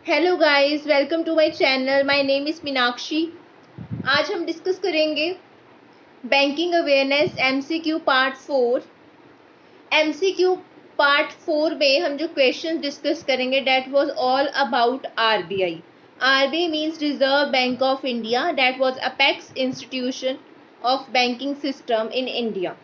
Hello guys, welcome to my channel. My name is Meenakshi. आज हम discuss करेंगे banking awareness MCQ part 4। MCQ part 4 में हम जो क्वेश्चन डिस्कस करेंगे that was all about RBI. RBI means reserve bank of India, that was apex institution of banking system in India.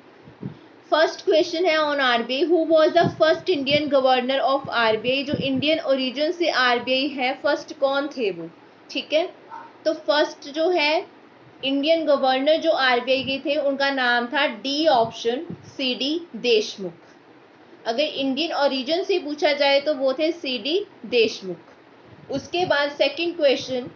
First question है on RBI, who was the first Indian governor of RBI. जो Indian origin से RBI है, first कौन थे वो। ठीक है, तो फर्स्ट जो है इंडियन गवर्नर जो आरबीआई के थे, उनका नाम था D option C D Deshmukh. अगर इंडियन ओरिजिन से पूछा जाए तो वो थे सी डी देशमुख। उसके बाद second question,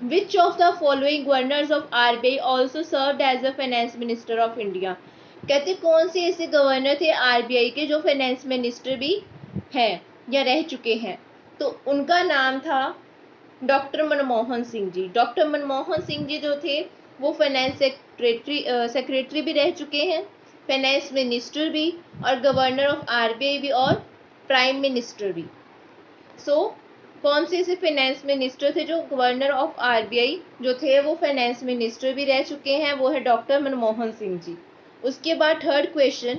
which of the following governors of RBI also served as a finance minister of India. कहते कौन से ऐसे गवर्नर थे आरबीआई के जो फाइनेंस मिनिस्टर भी हैं या रह चुके हैं। तो उनका नाम था डॉक्टर मनमोहन सिंह जी। डॉक्टर मनमोहन सिंह जी जो थे वो फाइनेंस सेक्रेटरी भी रह चुके हैं, फाइनेंस मिनिस्टर भी, और गवर्नर ऑफ आरबीआई भी, और प्राइम मिनिस्टर भी। सो कौन से ऐसे फाइनेंस मिनिस्टर थे जो गवर्नर ऑफ आरबीआई जो थे वो फाइनेंस मिनिस्टर भी रह चुके हैं, वो है डॉक्टर मनमोहन सिंह जी। उसके बाद third question,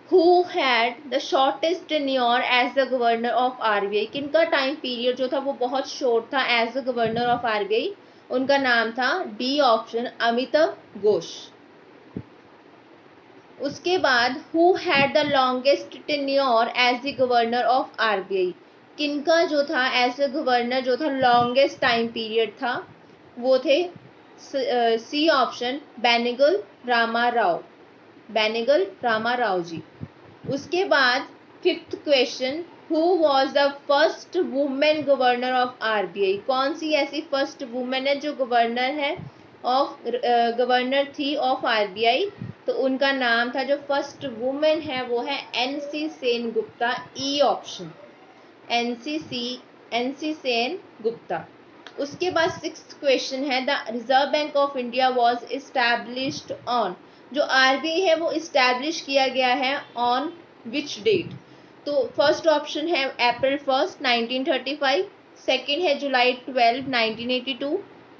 who had the shortest tenure as the governor of RBI. किनका टाइम पीरियड जो था वो बहुत शॉर्ट था as the governor of RBI. उनका नाम था डी ऑप्शन अमिताभ घोष। उसके बाद who had the longest tenure as the governor of RBI. किनका जो था एज द गवर्नर जो था लॉन्गेस्ट टाइम पीरियड था, वो थे सी ऑप्शन बेनेगल रामा राव। बेनेगल रामा राव जी। उसके बाद fifth question, who was the first women governor of RBI. कौन सी ऐसी फर्स्ट वुमेन है जो गवर्नर है ऑफ गवर्नर थी ऑफ आरबीआई। तो उनका नाम था, जो फर्स्ट वुमेन है वो है NC Sen Gupta. E option NC Sen Gupta. उसके बाद सिक्स्थ क्वेश्चन है, the reserve bank of India was established on. जो आरबीआई है वो इस्टेब्लिश किया गया है ऑन विच डेट। तो फर्स्ट ऑप्शन है अप्रैल 1 1935, सेकेंड है जुलाई 12 1982,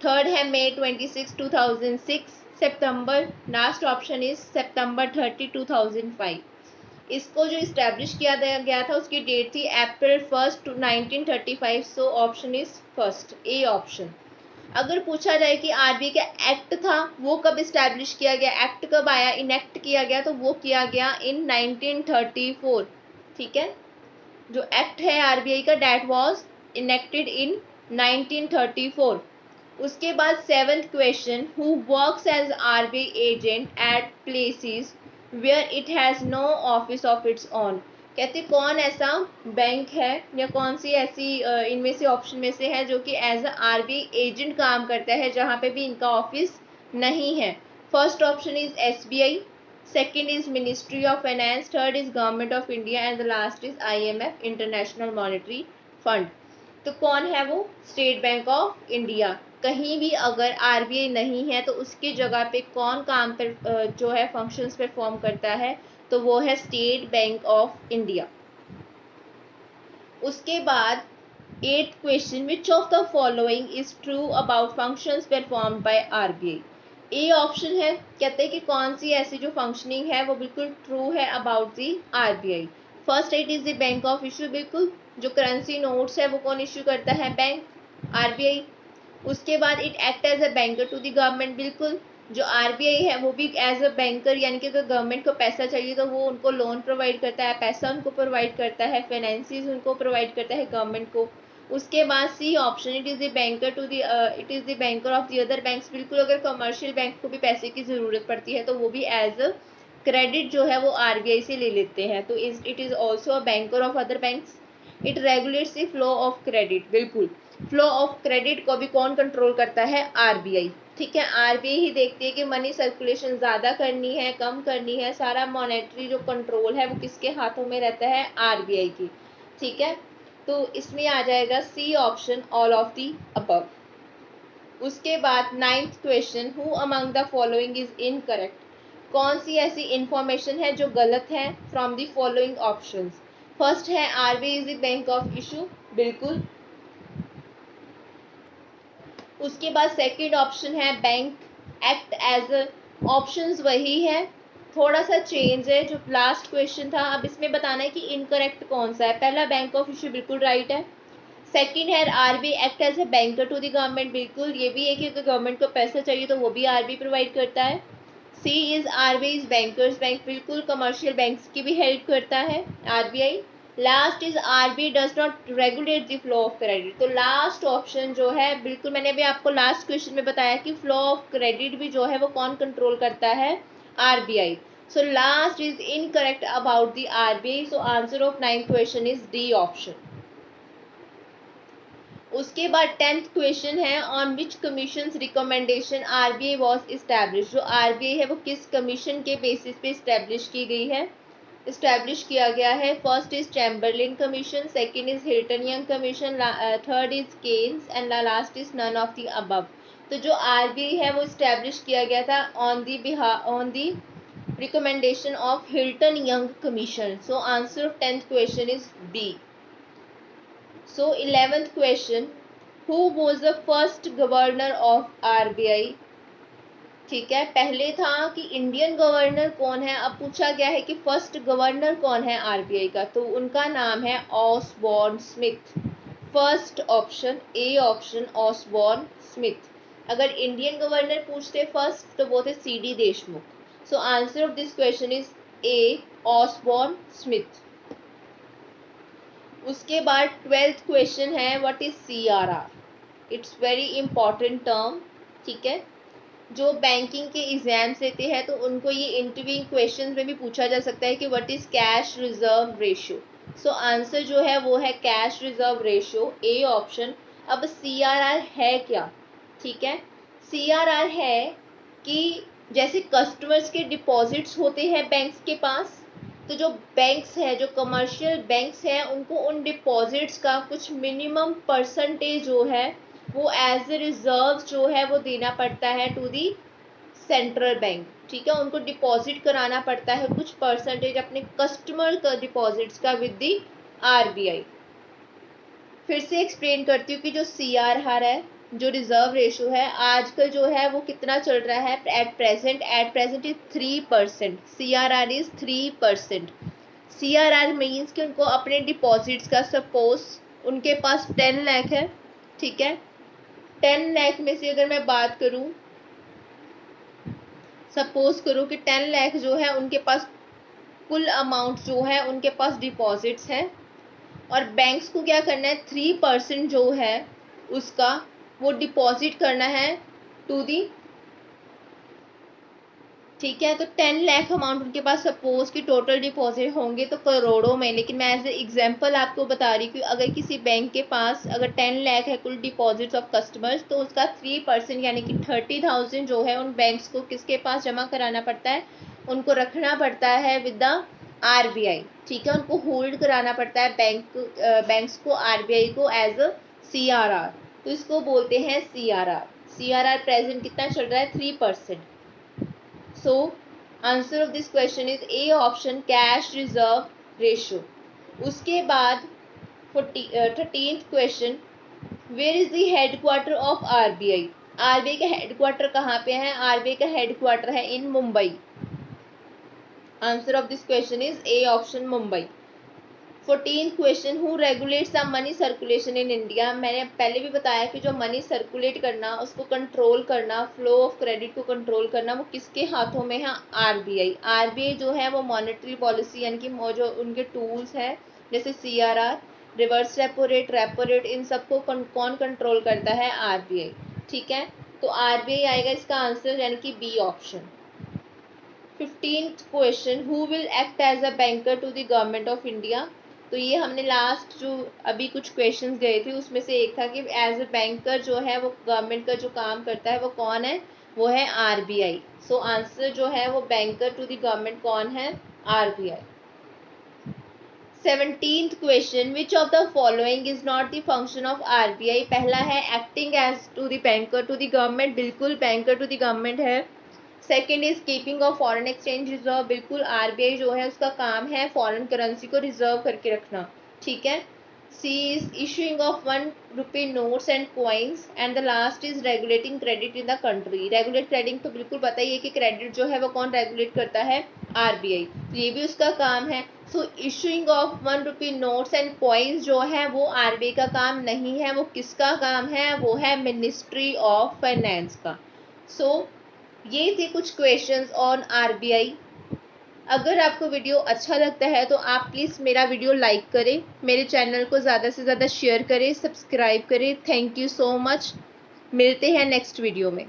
थर्ड है मई 26 2006, सितंबर, लास्ट ऑप्शन इज सितंबर 30 2005। इसको जो इस्टेब्लिश किया गया था उसकी डेट थी अप्रैल 1 1935। So option is first, A option. अगर पूछा जाए कि आरबीआई का एक्ट था वो कब इस्टेब्लिश किया गया, एक्ट कब आया, इनेक्ट किया गया, तो वो किया गया इन 1934। ठीक है, जो एक्ट है आरबीआई का डेट वाज इनेक्टेड इन 1934। उसके बाद seventh question, who works as RBI agent at places where it has no office of its own. कहते कौन ऐसा बैंक है या कौन सी ऐसी इनमें से ऑप्शन में से है जो कि एज अ आरबीआई एजेंट काम करता है जहाँ पे भी इनका ऑफिस नहीं है। First option is SBI, second is ministry of finance, third is government of India, and the last is IMF international monetary fund. तो कौन है वो, स्टेट बैंक ऑफ इंडिया। कहीं भी अगर आरबीआई नहीं है तो उसकी जगह पे कौन काम पर जो है फंक्शंस परफॉर्म करता है, तो वो है स्टेट बैंक ऑफ इंडिया। उसके बाद eighth question, which of the following is true about functions performed by RBI. A option है, कहते हैं कि कौन सी ऐसी जो फंक्शनिंग है वो बिल्कुल ट्रू है about the RBI. First, it is the bank of issue, बिल्कुल। जो करेंसी नोट्स है वो कौन इशू करता है, बैंक, आरबीआई। उसके बाद it act as a banker to the government, बिल्कुल। जो आरबीआई है वो भी एज अ बैंकर, यानी कि अगर गवर्नमेंट को पैसा चाहिए तो वो उनको लोन प्रोवाइड करता है, पैसा उनको प्रोवाइड करता है, फाइनेंसिस उनको प्रोवाइड करता है गवर्नमेंट को। उसके बाद C option, it is the banker to the it is the banker of the other banks, बिल्कुल। अगर कमर्शियल बैंक को भी पैसे की ज़रूरत पड़ती है तो वो भी एज अ क्रेडिट जो है वो आरबीआई से ले लेते हैं, तो it is also a banker of other banks. It regulates the flow of credit, बिल्कुल। फ्लो ऑफ क्रेडिट को भी कौन कंट्रोल करता है, आरबीआई। ठीक है, आरबीआई ही देखती है कि मनी सर्कुलेशन ज़्यादा करनी है, कम करनी है, सारा मॉनेटरी जो कंट्रोल है वो किसके हाथों में रहता है, आरबीआई की। ठीक है, तो इसमें आ जाएगा C option, all of the above. उसके बाद ninth question, who among the following is incorrect. कौन सी ऐसी इंफॉर्मेशन है जो गलत है from the following options. First है RBI is the bank of issue, बिल्कुल। उसके बाद सेकंड ऑप्शन है bank act as a, options वही है, थोड़ा सा चेंज है जो लास्ट क्वेश्चन था। अब इसमें बताना है कि इनकरेक्ट कौन सा है। पहला बैंक ऑफ इश्यू बिल्कुल राइट है। सेकंड है RBI act as a banker to the government, बिल्कुल ये भी है कि अगर गवर्नमेंट को पैसा चाहिए तो वो भी आरबीआई प्रोवाइड करता है। C is RBI is bankers bank, बिल्कुल कमर्शियल बैंक्स की भी हेल्प करता है RBI. Last is RBI does not regulate the flow of credit, तो लास्ट ऑप्शन जो है बिल्कुल मैंने अभी आपको लास्ट क्वेश्चन में बताया कि फ्लो ऑफ क्रेडिट भी जो है वो कौन कंट्रोल करता है, RBI. So last is incorrect about the RBI, so answer of 9th question is D option. उसके बाद 10th क्वेश्चन है on which commission recommendation RBI was establish, जो आरबीआई है वो किस कमीशन के बेसिस पे इस्टेब्लिश की गई है, इस्टेब्लिश किया गया है। First is Chamberlain commission, second is Hilton Young commission, third is Keynes and last is none of the above. तो जो आरबीआई है वो इस्टेब्लिश किया गया था on the recommendation of Hilton Young commission. So answer of 10th question is B. So 11th question, who was the first governor of RBI? ठीक है, पहले था कि इंडियन गवर्नर कौन है, अब पूछा गया है कि फर्स्ट गवर्नर कौन है आरबीआई का, तो उनका नाम है Osborne Smith. First option A option Osborne Smith. अगर इंडियन गवर्नर पूछते फर्स्ट तो वो थे CD Deshmukh. So answer of this question is A Osborne Smith. उसके बाद 12th क्वेश्चन है what is CRR, it's very important term. ठीक है, जो बैंकिंग के एग्जाम्स देते हैं तो उनको ये इंटरव्यू क्वेश्चन में भी पूछा जा सकता है कि what is cash reserve ratio. So answer जो है वो है cash reserve ratio, A option. अब सीआरआर है क्या, ठीक है, सीआरआर है कि जैसे कस्टमर्स के डिपॉजिट्स होते हैं बैंक्स के पास, तो जो बैंक्स है, जो कमर्शियल बैंक्स हैं, उनको उन डिपॉजिट्स का कुछ मिनिमम परसेंटेज जो है वो एज ए रिजर्व जो है वो देना पड़ता है टू दी सेंट्रल बैंक। ठीक है, उनको डिपॉजिट कराना पड़ता है कुछ परसेंटेज अपने कस्टमर का डिपॉजिट्स का विद दी आरबीआई। फिर से एक्सप्लेन करती हूँ कि जो सीआरआर है, जो रिजर्व रेशो है, आजकल जो है वो कितना चल रहा है, at present is 3%। CRR is 3%। CRR means कि उनको अपने डिपॉजिट्स का, सपोज उनके पास 10 लाख है, ठीक है, 10 लाख में से अगर मैं बात करूं, सपोज करूं कि 10 लाख जो है उनके पास कुल अमाउंट जो है उनके पास डिपॉजिट्स है, और बैंक्स को क्या करना है, 3% जो है उसका वो डिपॉजिट करना है टू दी, ठीक है। तो 10 लाख अमाउंट उनके पास सपोज कि टोटल डिपॉजिट होंगे तो करोड़ों में, लेकिन मैं एज ए एग्जांपल आपको बता रही हूँ अगर किसी बैंक के पास अगर 10 लाख है कुल डिपॉजिट्स ऑफ कस्टमर्स, तो उसका 3% यानी कि 30,000 जो है उन बैंक्स को किसके पास जमा कराना पड़ता है, उनको रखना पड़ता है विद द आरबीआई। ठीक है, उनको होल्ड कराना पड़ता है बैंक्स को आरबीआई को एज अ सीआरआर, तो इसको बोलते हैं सीआरआर। सीआरआर प्रेजेंट कितना चल रहा है, 3%। So answer of this question is A option, cash reserve ratio. उसके बाद 13th question, where is the headquarter of RBI? RBI का हेडक्वार्टर कहाँ पे है, RBI का हेडक्वार्टर है in Mumbai. Answer of this question is A option Mumbai. 14th question, who regulates the money circulation in India. मैंने पहले भी बताया कि जो मनी सर्कुलेट करना, उसको कंट्रोल करना, फ्लो ऑफ क्रेडिट को कंट्रोल करना, वो किसके हाथों में है, आरबीआई। आरबीआई जो है वो मॉनेटरी पॉलिसी यानी कि जो उनके टूल्स है जैसे सीआरआर, रिवर्स रेपो रेट, इन सबको कौन कंट्रोल करता है, आरबीआई। ठीक है, तो आरबीआई आएगा इसका आंसर यानी कि B option. 15th question, who will act as a banker to the government of India. तो ये हमने लास्ट जो अभी कुछ क्वेश्चंस गए थे उसमें से एक था कि एज अ बैंकर जो है वो गवर्नमेंट का जो काम करता है वो कौन है, वो है आरबीआई। सो आंसर जो है वो बैंकर टू द गवर्नमेंट कौन है, RBI. 17th question, which of the following is not the function of RBI. पहला है acting as to the banker to the government, बिल्कुल बैंकर टू द गवर्नमेंट है। Second is keeping of foreign exchange reserve, बिल्कुल RBI जो है उसका काम है फॉरेन करेंसी को रिजर्व करके रखना। ठीक है, C is issuing of 1 rupee notes and coins and the last is regulating credit in the country. Regulate credit तो बिल्कुल पता ही है कि क्रेडिट जो है वो कौन रेगुलेट करता है, RBI, तो ये भी उसका काम है. So issuing of 1 rupee notes and coins जो है वो RBI का काम नहीं है, वो किसका काम है, वो है मिनिस्ट्री ऑफ फाइनेंस का. सो ये थे कुछ क्वेश्चंस ऑन RBI. अगर आपको वीडियो अच्छा लगता है तो आप प्लीज़ मेरा वीडियो लाइक करें, मेरे चैनल को ज़्यादा से ज़्यादा शेयर करें, सब्सक्राइब करें. Thank you so much. मिलते हैं नेक्स्ट वीडियो में.